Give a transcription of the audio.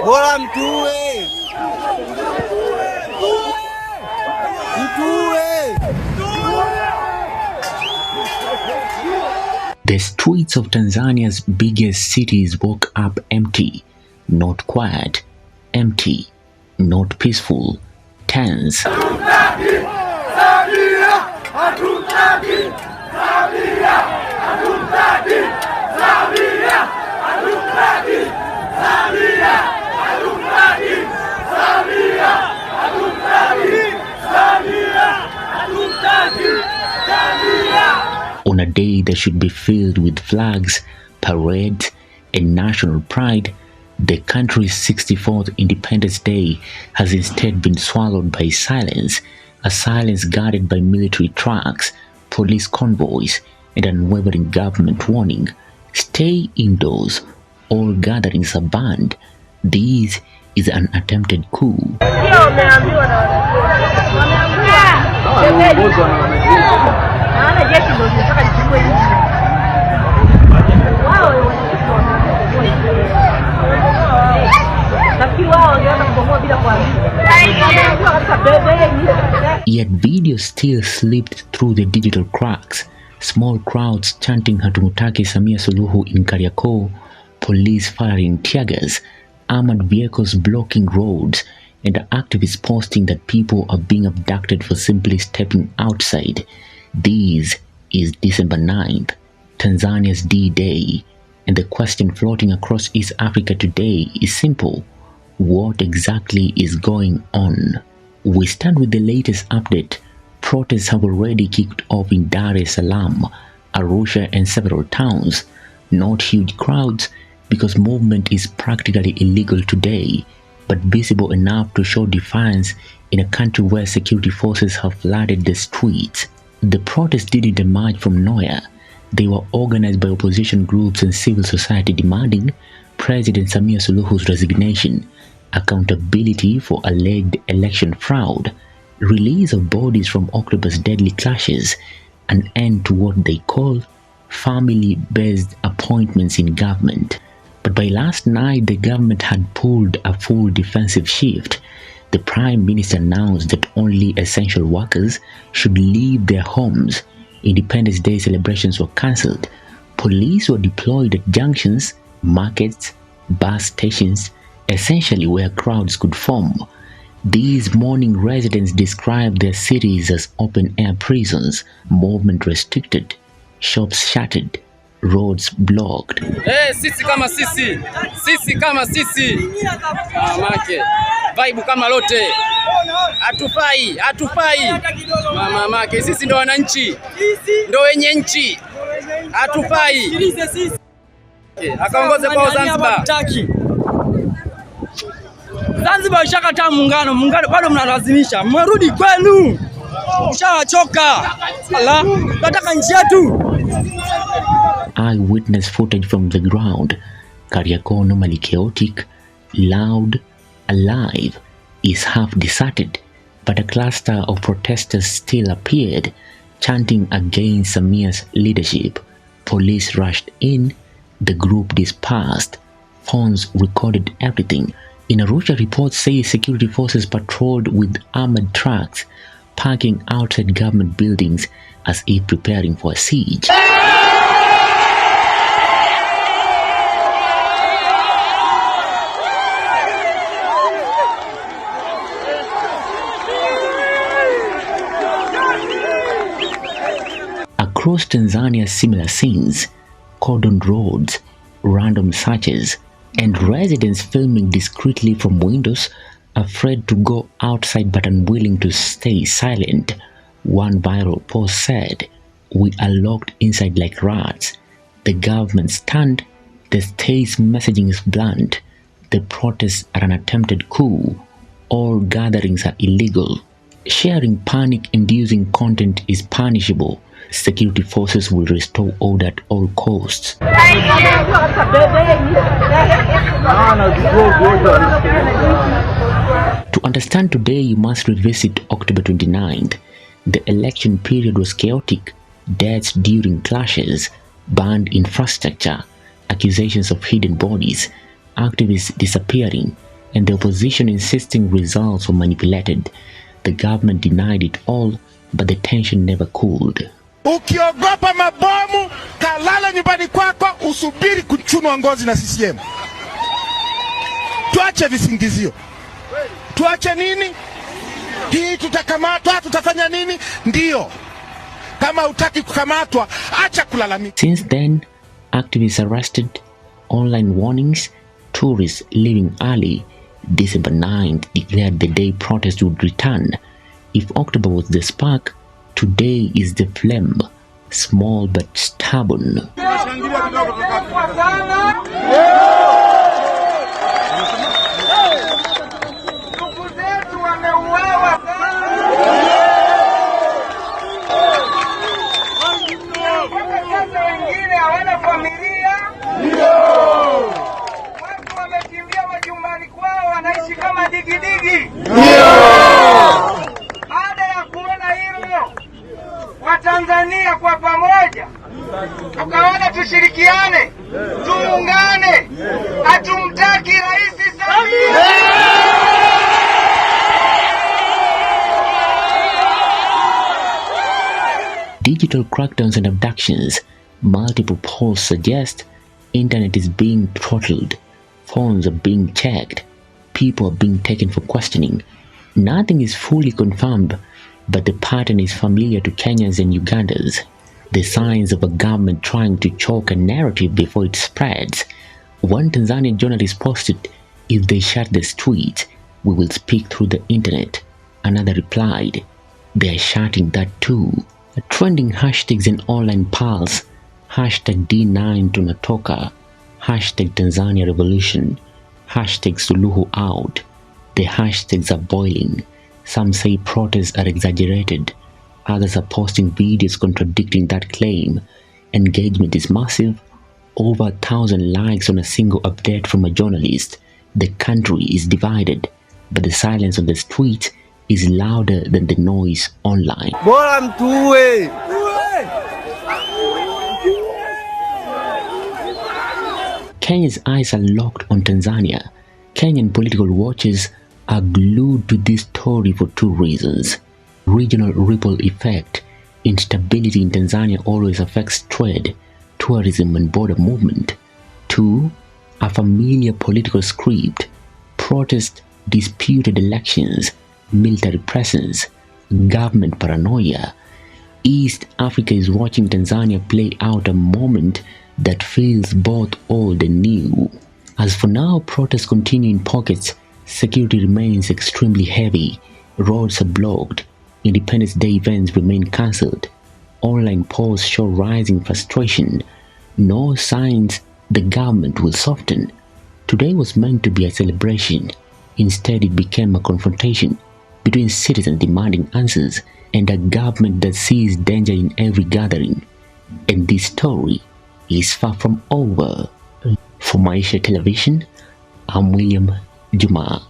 Bora mtuwe. The streets of Tanzania's biggest cities woke up empty, not quiet, empty, not peaceful, tense. On a day that should be filled with flags, parades, and national pride, the country's 64th Independence Day has instead been swallowed by silence, a silence guarded by military trucks, police convoys, and unwavering government warning. Stay indoors, all gatherings are banned. This is an attempted coup. Yet video still slipped through the digital cracks. Small crowds chanting Hatumutaki Samia Suluhu in Kariakoo, police firing tear gas, armored vehicles blocking roads, and activists posting that people are being abducted for simply stepping outside. This is December 9th, Tanzania's D-Day, and the question floating across East Africa today is simple. What exactly is going on? We start with the latest update. Protests have already kicked off in Dar es Salaam, Arusha, and several towns. Not huge crowds, because movement is practically illegal today, but visible enough to show defiance in a country where security forces have flooded the streets. The protests didn't emerge from nowhere. They were organized by opposition groups and civil society demanding President Samia Suluhu's resignation, accountability for alleged election fraud, release of bodies from October's deadly clashes, an end to what they call family-based appointments in government. But by last night, the government had pulled a full defensive shift. The Prime Minister announced that only essential workers should leave their homes. Independence Day celebrations were cancelled. Police were deployed at junctions, markets, bus stations, essentially where crowds could form. These morning residents described their cities as open-air prisons, movement restricted, shops shuttered, roads blocked. Sisi kama sisi. Mamake. Vibe kama lote. Hatufai. Mamake, sisi ndo wananchi. Ndo wenye nchi. Hatufai. Akaongoze kwa Zanzibar. Zanzibar ishakataa muungano bado mnalazimisha. Mrudi kwenu. Ushawachoka. Nataka nchi yetu. Eyewitness footage from the ground. Kariakoo, normally chaotic, loud, alive, is half deserted, but a cluster of protesters still appeared, chanting against Samia's leadership. Police rushed in, the group dispersed, phones recorded everything. In Arusha, reports say security forces patrolled with armored trucks, parking outside government buildings as if preparing for a siege. Across Tanzania, similar scenes, cordoned roads, random searches, and residents filming discreetly from windows, afraid to go outside but unwilling to stay silent. One viral post said, "We are locked inside like rats." The government stunned. The state's messaging is blunt. The protests are an attempted coup. All gatherings are illegal. Sharing panic-inducing content is punishable. Security forces will restore order at all costs. To understand today, you must revisit October 29th. The election period was chaotic, deaths during clashes, banned infrastructure, accusations of hidden bodies, activists disappearing, and the opposition insisting results were manipulated. The government denied it all, but the tension never cooled. Ukiogopa mabomu, kalala nyumbani kwako, usubiri kuchunwa ngozi na CCM. Tuache visingizio. Tuache nini? Hii tutakamatwa, tutafanya nini? Ndio. Kama hutaki kukamatwa, acha kulalamika. Since then, activists arrested, online warnings, tourists leaving early. December 9th declared the day protest would return. If October was the spark, today is the flame, small but stubborn. Tanzania kwa pamoja tukaona tushirikiane, tuungane, hatumtaki Rais Samia. Digital crackdowns and abductions. Multiple polls suggest internet is being throttled, phones are being checked, people are being taken for questioning. Nothing is fully confirmed, but the pattern is familiar to Kenyans and Ugandans. The signs of a government trying to choke a narrative before it spreads. One Tanzanian journalist posted, "If they shut the streets, we will speak through the internet." Another replied, "They are shutting that too." Trending hashtags and online pulse. Hashtag D9 tunatoka. Hashtag Tanzania revolution. Hashtag Suluhu out. The hashtags are boiling. Some say protests are exaggerated. Others are posting videos contradicting that claim. Engagement is massive. Over 1,000 likes on a single update from a journalist. The country is divided, but the silence on the street is louder than the noise online. Kenya's eyes are locked on Tanzania. Kenyan political watchers are glued to this story for two reasons. Regional ripple effect. Instability in Tanzania always affects trade, tourism and border movement. 2. A familiar political script. Protest, disputed elections, military presence, government paranoia. East Africa is watching Tanzania play out a moment that feels both old and new. As for now, protests continue in pockets. Security remains extremely heavy. Roads are blocked. Independence Day events remain cancelled. Online polls show rising frustration. No signs the government will soften. Today was meant to be a celebration. Instead, it became a confrontation between citizens demanding answers and a government that sees danger in every gathering. And this story is far from over. For Maisha Television, I'm William Juma.